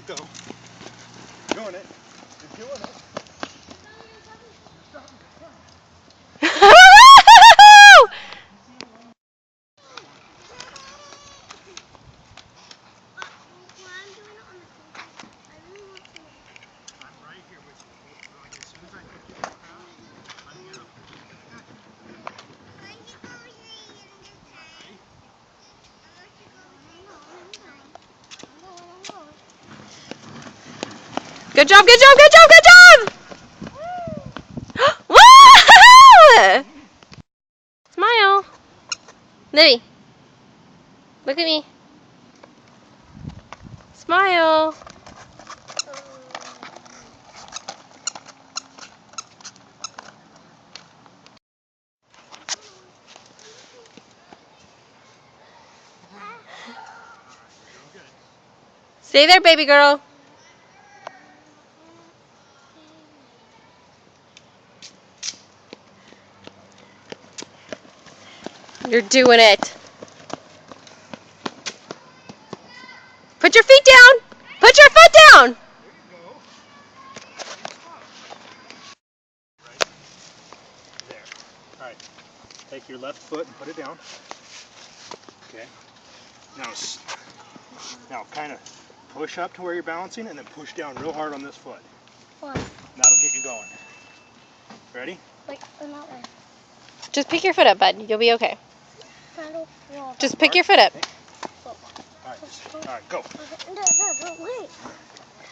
go. Doing it. You're doing it. Good job, good job, good job, good job! Woo! Smile. Libby, look at me. Smile. Stay there, baby girl. You're doing it. Put your feet down. Put your foot down. There you go. Right there. All right. Take your left foot and put it down. Okay. Now kind of push up to where you're balancing and then push down real hard on this foot. Why? That'll get you going. Ready? Like, not way. Just pick your foot up, bud. You'll be okay. Just pick your foot up. All right, go. No, wait.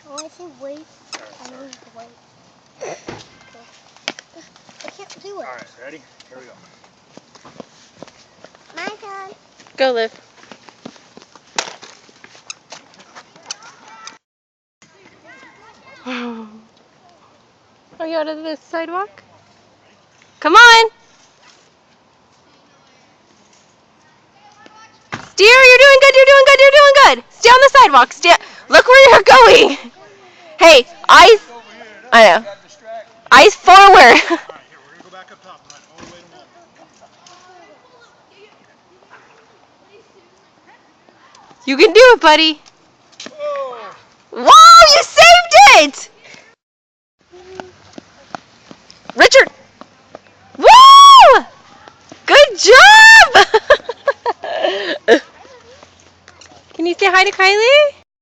When I say wait, I mean wait. I can't do it. All right, ready? Here we go. My turn. Go, Liv. Are you out of the sidewalk? Come on! Steer, you're doing good, you're doing good, you're doing good! Stay on the sidewalk, look where you're going! Hey, eyes, I know. Eyes forward! All right, here, we're going to go back up top and run all the way to Mall. You can do it, buddy! Whoa! Wow, you saved it! Richard! Woo! Good job! Can you say hi to Kylie?